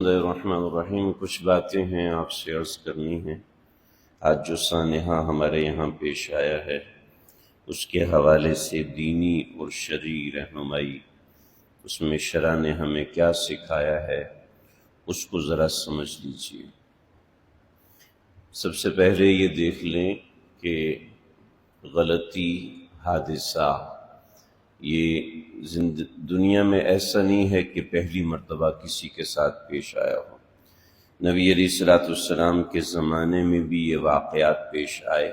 بسم اللہ الرحمن الرحیم، کچھ باتیں ہیں آپ سے عرض کرنی ہیں۔ آج جو سانحہ ہمارے یہاں پیش آیا ہے اس کے حوالے سے دینی اور شرعی رہنمائی، اس میں شرع نے ہمیں کیا سکھایا ہے اس کو ذرا سمجھ لیجیے۔ سب سے پہلے یہ دیکھ لیں کہ غلطی، حادثہ یہ دنیا میں ایسا نہیں ہے کہ پہلی مرتبہ کسی کے ساتھ پیش آیا ہو۔ نبی علیہ الصلوۃ والسلام کے زمانے میں بھی یہ واقعات پیش آئے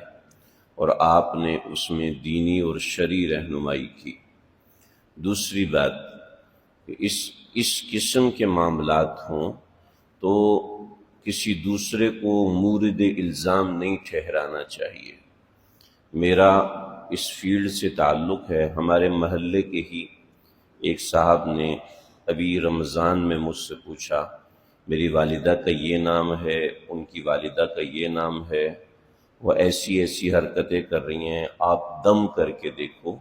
اور آپ نے اس میں دینی اور شرعی رہنمائی کی۔ دوسری بات، اس قسم کے معاملات ہوں تو کسی دوسرے کو مورد الزام نہیں ٹھہرانا چاہیے۔ میرا اس فیلڈ سے تعلق ہے، ہمارے محلے کے ہی ایک صاحب نے ابھی رمضان میں مجھ سے پوچھا، میری والدہ کا یہ نام ہے، ان کی والدہ کا یہ نام ہے، وہ ایسی ایسی حرکتیں کر رہی ہیں، آپ دم کر کے دیکھو،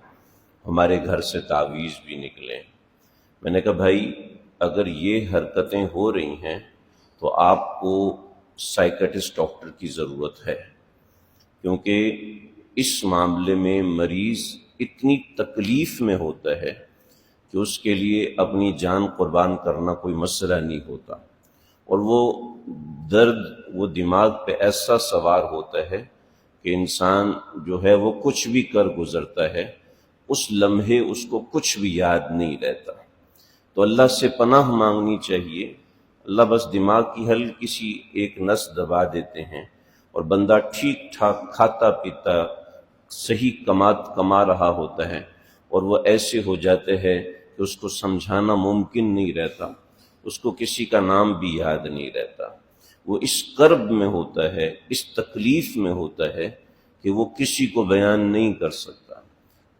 ہمارے گھر سے تعویذ بھی نکلیں۔ میں نے کہا بھائی اگر یہ حرکتیں ہو رہی ہیں تو آپ کو سائیکٹرسٹ ڈاکٹر کی ضرورت ہے، کیونکہ اس معاملے میں مریض اتنی تکلیف میں ہوتا ہے کہ اس کے لیے اپنی جان قربان کرنا کوئی مسئلہ نہیں ہوتا، اور وہ درد وہ دماغ پہ ایسا سوار ہوتا ہے کہ انسان جو ہے وہ کچھ بھی کر گزرتا ہے، اس لمحے اس کو کچھ بھی یاد نہیں رہتا۔ تو اللہ سے پناہ مانگنی چاہیے، اللہ بس دماغ کی ہلکی سی ایک نس دبا دیتے ہیں اور بندہ ٹھیک ٹھاک کھاتا پیتا صحیح کما رہا ہوتا ہے، اور وہ ایسے ہو جاتے ہیں کہ اس کو سمجھانا ممکن نہیں رہتا، اس کو کسی کا نام بھی یاد نہیں رہتا، وہ اس کرب میں ہوتا ہے، اس تکلیف میں ہوتا ہے کہ وہ کسی کو بیان نہیں کر سکتا۔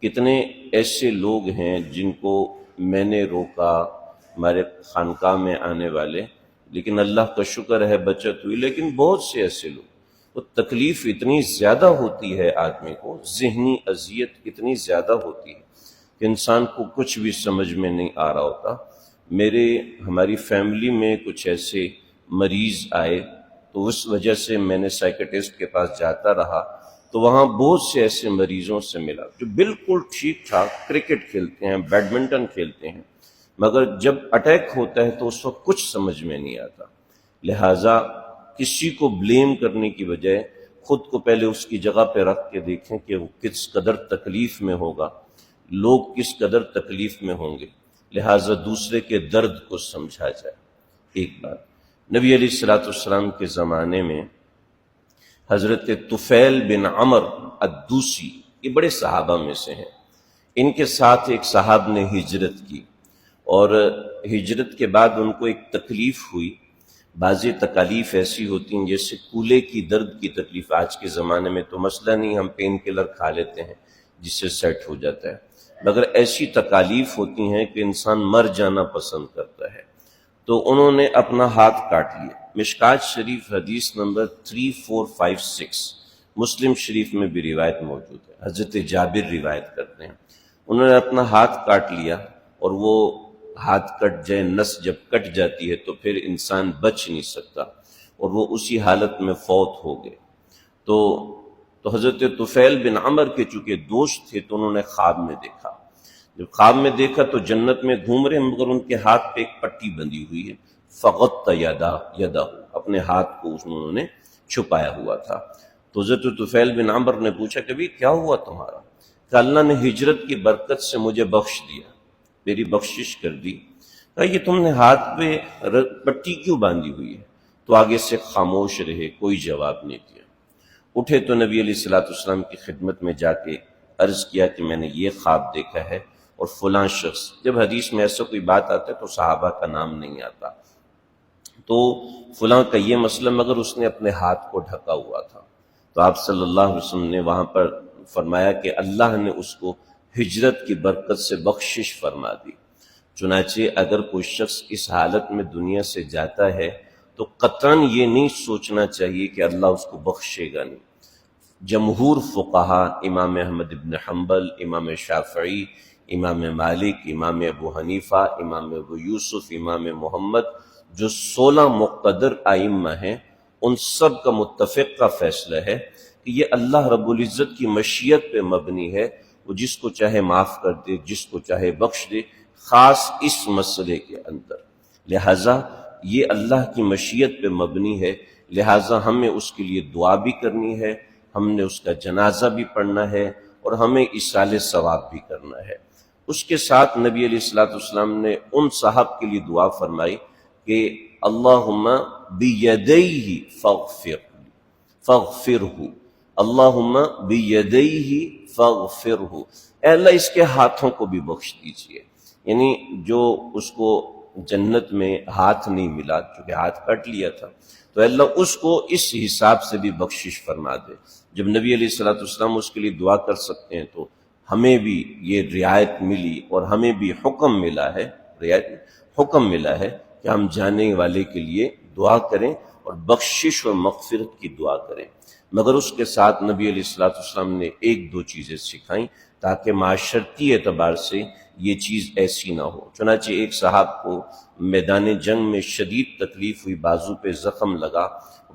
کتنے ایسے لوگ ہیں جن کو میں نے روکا ہمارے خانقاہ میں آنے والے، لیکن اللہ کا شکر ہے بچت ہوئی، لیکن بہت سے ایسے لوگ، وہ تکلیف اتنی زیادہ ہوتی ہے آدمی کو، ذہنی اذیت اتنی زیادہ ہوتی ہے کہ انسان کو کچھ بھی سمجھ میں نہیں آ رہا ہوتا۔ ہماری فیملی میں کچھ ایسے مریض آئے تو اس وجہ سے میں نے سائیکٹرسٹ کے پاس جاتا رہا، تو وہاں بہت سے ایسے مریضوں سے ملا جو بالکل ٹھیک ٹھاک کرکٹ کھیلتے ہیں، بیڈمنٹن کھیلتے ہیں، مگر جب اٹیک ہوتا ہے تو اس وقت کچھ سمجھ میں نہیں آتا۔ لہٰذا کسی کو بلیم کرنے کی بجائے خود کو پہلے اس کی جگہ پہ رکھ کے دیکھیں کہ وہ کس قدر تکلیف میں ہوگا، لوگ کس قدر تکلیف میں ہوں گے، لہٰذا دوسرے کے درد کو سمجھا جائے۔ ایک بات، نبی علیہ الصلوۃ والسلام کے زمانے میں حضرت طفیل بن عمرو الدوسی، یہ بڑے صحابہ میں سے ہیں، ان کے ساتھ ایک صاحب نے ہجرت کی، اور ہجرت کے بعد ان کو ایک تکلیف ہوئی۔ بعضی تکالیف ایسی ہوتی ہیں جیسے کولے کی درد کی تکلیف، آج کے زمانے میں تو مسئلہ نہیں، ہم پین کلر کھا لیتے ہیں جس سے سیٹ ہو جاتا ہے، مگر ایسی تکالیف ہوتی ہیں کہ انسان مر جانا پسند کرتا ہے۔ تو انہوں نے اپنا ہاتھ کاٹ لیا۔ مشکات شریف حدیث نمبر 3456 مسلم شریف میں بھی روایت موجود ہے، حضرت جابر روایت کرتے ہیں، انہوں نے اپنا ہاتھ کاٹ لیا، اور وہ ہاتھ کٹ جائے، نس جب کٹ جاتی ہے تو پھر انسان بچ نہیں سکتا، اور وہ اسی حالت میں فوت ہو گئے۔ تو حضرت طفیل بن عمرو کے چونکہ دوست تھے تو انہوں نے خواب میں دیکھا، جب خواب میں دیکھا تو جنت میں گھوم رہے ہیں مگر ان کے ہاتھ پہ ایک پٹی بندھی ہوئی ہے، فغط یدہ، اپنے ہاتھ کو انہوں نے چھپایا ہوا تھا۔ تو حضرت طفیل بن عمرو نے پوچھا کہ کیا ہوا تمہارا؟ کہ اللہ نے ہجرت کی برکت سے مجھے بخش دیا، میری بخشش کر دی۔ کہا یہ تم نے ہاتھ پہ پٹی کیوں باندھی ہوئی ہے؟ تو آگے سے خاموش رہے، کوئی جواب نہیں دیا۔ اٹھے تو نبی علیہ الصلوۃ والسلام کی خدمت میں جا کے عرض کیا کہ میں نے یہ خواب دیکھا ہے، اور فلاں شخص، جب حدیث میں ایسا کوئی بات آتا ہے تو صحابہ کا نام نہیں آتا، تو فلاں کا یہ مسئلہ، مگر اس نے اپنے ہاتھ کو ڈھکا ہوا تھا۔ تو آپ صلی اللہ علیہ وسلم نے وہاں پر فرمایا کہ اللہ نے اس کو ہجرت کی برکت سے بخشش فرما دی۔ چنانچہ اگر کوئی شخص اس حالت میں دنیا سے جاتا ہے تو قطعاً یہ نہیں سوچنا چاہیے کہ اللہ اس کو بخشے گا نہیں۔ جمہور فقہا، امام احمد بن حنبل، امام شافعی، امام مالک، امام ابو حنیفہ، امام ابو یوسف، امام محمد، جو 16 مقتدر ائمہ ہیں ان سب کا متفق کا فیصلہ ہے کہ یہ اللہ رب العزت کی مشیت پہ مبنی ہے، وہ جس کو چاہے معاف کر دے، جس کو چاہے بخش دے، خاص اس مسئلے کے اندر۔ لہٰذا یہ اللہ کی مشیت پہ مبنی ہے، لہٰذا ہمیں اس کے لیے دعا بھی کرنی ہے، ہم نے اس کا جنازہ بھی پڑھنا ہے، اور ہمیں ایصال ثواب بھی کرنا ہے۔ اس کے ساتھ نبی علیہ الصلوۃ والسلام نے ان صاحب کے لیے دعا فرمائی کہ اللہم بیدیہ فاغفرہ، اللہم بیدیہ فاغفرہ، اے اللہ اس کے ہاتھوں کو بھی بخش دیجئے، یعنی جو اس کو جنت میں ہاتھ نہیں ملا چونکہ ہاتھ کٹ لیا تھا، تو اللہ اس کو اس حساب سے بھی بخشش فرما دے۔ جب نبی علیہ الصلوۃ والسلام اس کے لیے دعا کر سکتے ہیں تو ہمیں بھی یہ رعایت ملی اور ہمیں بھی حکم ملا ہے، حکم ملا ہے کہ ہم جانے والے کے لیے دعا کریں اور بخشش اور مغفرت کی دعا کریں، مگر اس کے ساتھ نبی علیہ الصلوۃ والسلام نے ایک دو چیزیں سکھائیں تاکہ معاشرتی اعتبار سے یہ چیز ایسی نہ ہو۔ چنانچہ ایک صاحب کو میدان جنگ میں شدید تکلیف ہوئی، بازو پہ زخم لگا،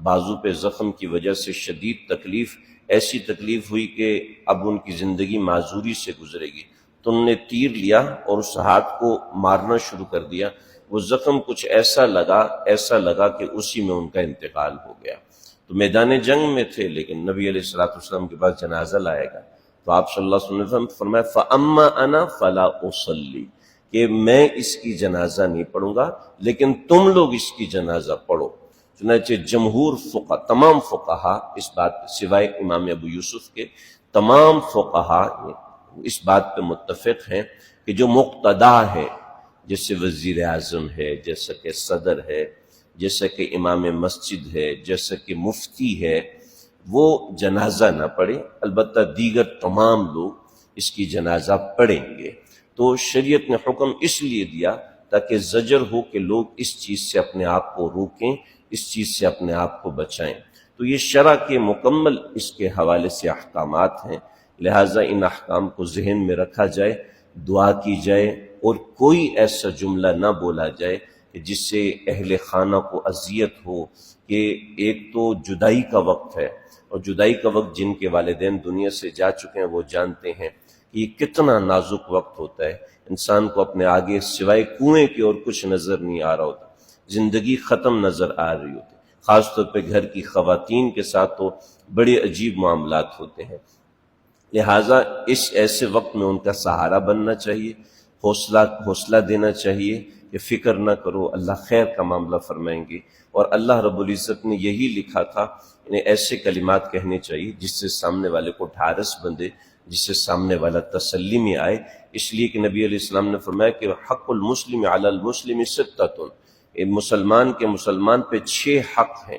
بازو پہ زخم کی وجہ سے شدید تکلیف، ایسی تکلیف ہوئی کہ اب ان کی زندگی معذوری سے گزرے گی، تو انہوں نے تیر لیا اور اس ہاتھ کو مارنا شروع کر دیا، وہ زخم کچھ ایسا لگا کہ اسی میں ان کا انتقال ہو گیا۔ تو میدان جنگ میں تھے لیکن نبی علیہ الصلوۃ والسلام کے پاس جنازہ لائے گا تو آپ صلی اللہ علیہ وسلم نے فرمایا فَأَمَّا أَنَا فَلَا أُصَلِّي، کہ میں اس کی جنازہ نہیں پڑھوں گا لیکن تم لوگ اس کی جنازہ پڑھو۔ چنانچہ جمہور فقہ، تمام فقہا اس بات سوائے امام ابو یوسف کے، تمام فقہا اس بات پہ متفق ہیں کہ جو مقتدا ہے، جیسے وزیر اعظم ہے، جیسا کہ صدر ہے، جیسا کہ امام مسجد ہے، جیسا کہ مفتی ہے، وہ جنازہ نہ پڑھے، البتہ دیگر تمام لوگ اس کی جنازہ پڑھیں گے۔ تو شریعت نے حکم اس لیے دیا تاکہ زجر ہو کہ لوگ اس چیز سے اپنے آپ کو روکیں، اس چیز سے اپنے آپ کو بچائیں۔ تو یہ شرع کے مکمل اس کے حوالے سے احکامات ہیں، لہٰذا ان احکام کو ذہن میں رکھا جائے، دعا کی جائے، اور کوئی ایسا جملہ نہ بولا جائے کہ جس سے اہل خانہ کو اذیت ہو، کہ ایک تو جدائی کا وقت ہے، اور جدائی کا وقت جن کے والدین دنیا سے جا چکے ہیں وہ جانتے ہیں کہ یہ کتنا نازک وقت ہوتا ہے، انسان کو اپنے آگے سوائے کنویں کے اور کچھ نظر نہیں آ رہا ہوتا، زندگی ختم نظر آ رہی ہوتی، خاص طور پہ گھر کی خواتین کے ساتھ تو بڑے عجیب معاملات ہوتے ہیں۔ لہٰذا اس ایسے وقت میں ان کا سہارا بننا چاہیے، حوصلہ دینا چاہیے کہ فکر نہ کرو، اللہ خیر کا معاملہ فرمائیں گے، اور اللہ رب العزت نے یہی لکھا تھا، انہیں ایسے کلمات کہنے چاہیے جس سے سامنے والے کو ڈھارس بندے، جس سے سامنے والا تسلی میں آئے، اس لیے کہ نبی علیہ السلام نے فرمایا کہ حق المسلم علی المسلم ستۃ، مسلمان کے مسلمان پہ 6 حق ہیں،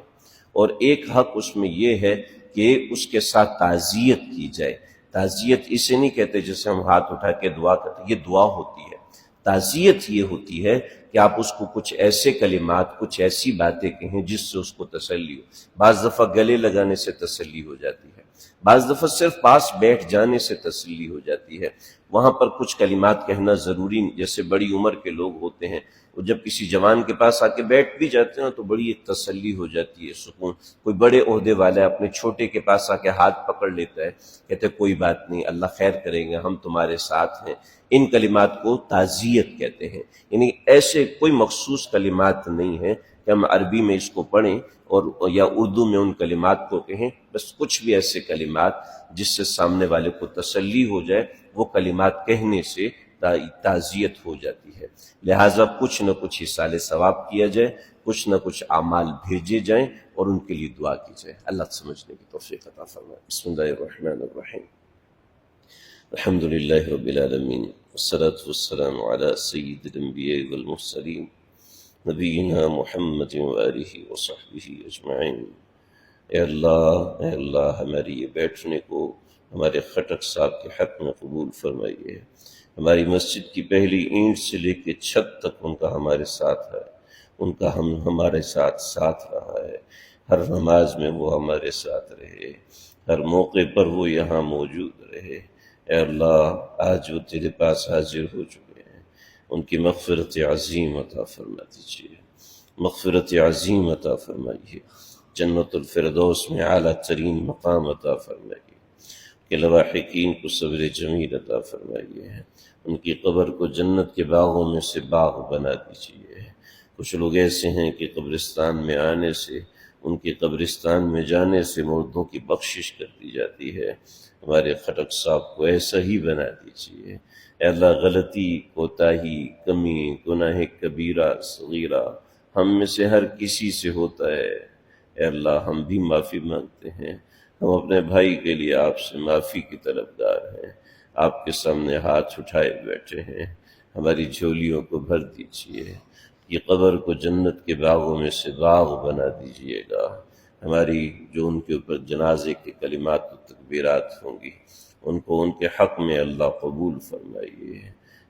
اور ایک حق اس میں یہ ہے کہ اس کے ساتھ تعزیت کی جائے۔ تعزیت اسے نہیں کہتے جیسے ہم ہاتھ اٹھا کے دعا کرتے، یہ دعا ہوتی ہے۔ تعزیت یہ ہوتی ہے کہ آپ اس کو کچھ ایسے کلمات، کچھ ایسی باتیں کہیں جس سے اس کو تسلی ہو۔ بعض دفعہ گلے لگانے سے تسلی ہو جاتی ہے، بعض دفعہ صرف پاس بیٹھ جانے سے تسلی ہو جاتی ہے، وہاں پر کچھ کلمات کہنا ضروری نہیں۔ جیسے بڑی عمر کے لوگ ہوتے ہیں، وہ جب کسی جوان کے پاس آ کے بیٹھ بھی جاتے ہیں تو بڑی ایک تسلی ہو جاتی ہے، سکون۔ کوئی بڑے عہدے والا اپنے چھوٹے کے پاس آ کے ہاتھ پکڑ لیتا ہے، کہتے کوئی بات نہیں، اللہ خیر کریں گے، ہم تمہارے ساتھ ہیں۔ ان کلمات کو تعزیت کہتے ہیں، یعنی ایسے کوئی مخصوص کلمات نہیں ہیں کہ ہم عربی میں اس کو پڑھیں اور یا اردو میں ان کلمات کو کہیں، بس کچھ بھی ایسے کلمات جس سے سامنے والے کو تسلی ہو جائے، وہ کلمات کہنے سے تعزیت ہو جاتی ہے۔ لہٰذا کچھ نہ کچھ ایصال ثواب کیا جائے، کچھ نہ کچھ اعمال بھیجے جائیں اور ان کے لیے دعا کی جائے۔ اللہ سمجھنے کی توفیق عطا فرمائے۔ بسم اللہ الرحمن الرحیم، الحمد للہ رب العالمین، والصلاة والسلام علی سید الانبیاء والمرسلین، نبینا محمد وآلہ وصحبہ اجمعین۔ اے اللہ ہماری یہ بیٹھنے کو ہمارے خٹک صاحب کے حق میں قبول فرمائیے۔ ہماری مسجد کی پہلی اینٹ سے لے کے چھت تک ان کا ہمارے ساتھ ہے، ان کا ہمارے ساتھ رہا ہے، ہر نماز میں وہ ہمارے ساتھ رہے، ہر موقع پر وہ یہاں موجود رہے۔ اے اللہ آج وہ تیرے پاس حاضر ہو چکے ہیں، ان کی مغفرت عظیم عطا فرما دیجیے۔ مغفرت عظیم عطا فرمائیے، جنت الفردوس میں اعلیٰ ترین مقام عطا فرمائیے، کہ لواحقین کو صبر جمیل عطا فرمائیے، ان کی قبر کو جنت کے باغوں میں سے باغ بنا دیجیے۔ کچھ لوگ ایسے ہیں کہ قبرستان میں آنے سے، ان کے قبرستان میں جانے سے مردوں کی بخشش کر دی جاتی ہے، ہمارے خٹک صاحب کو ایسا ہی بنا دیجیے۔ اے اللہ، غلطی، کوتاہی، کمی، گناہ کبیرہ صغیرہ ہم میں سے ہر کسی سے ہوتا ہے، اے اللہ ہم بھی معافی مانگتے ہیں، ہم اپنے بھائی کے لیے آپ سے معافی کی طلبگار ہیں، آپ کے سامنے ہاتھ اٹھائے بیٹھے ہیں، ہماری جھولیوں کو بھر دیجیے، یہ قبر کو جنت کے باغوں میں سے باغ بنا دیجیے گا، ہماری جو ان کے اوپر جنازے کے کلمات و تکبیرات ہوں گی ان کو ان کے حق میں اللہ قبول فرمائیے،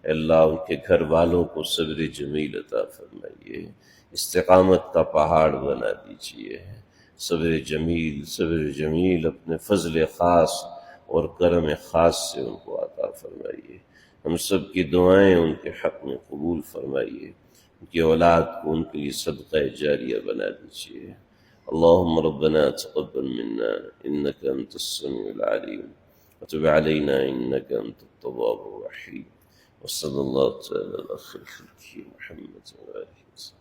اے اللہ ان کے گھر والوں کو صبر جمیل عطا فرمائیے، استقامت کا پہاڑ بنا دیجیے، صبر جمیل اپنے فضل خاص اور کرم خاص سے ان کو عطا فرمائیے، ہم سب کی دعائیں ان کے حق میں قبول فرمائیے، ان کی اولاد کو ان کے لیے صدقہ جاریہ بنا دیجیے۔ اللهم ربنا تقبل منا إنك أنت السميع العليم وتب علينا إنك أنت التواب الرحيم، وصلى الله تعالى على خير خلقه محمد وآله وسلم.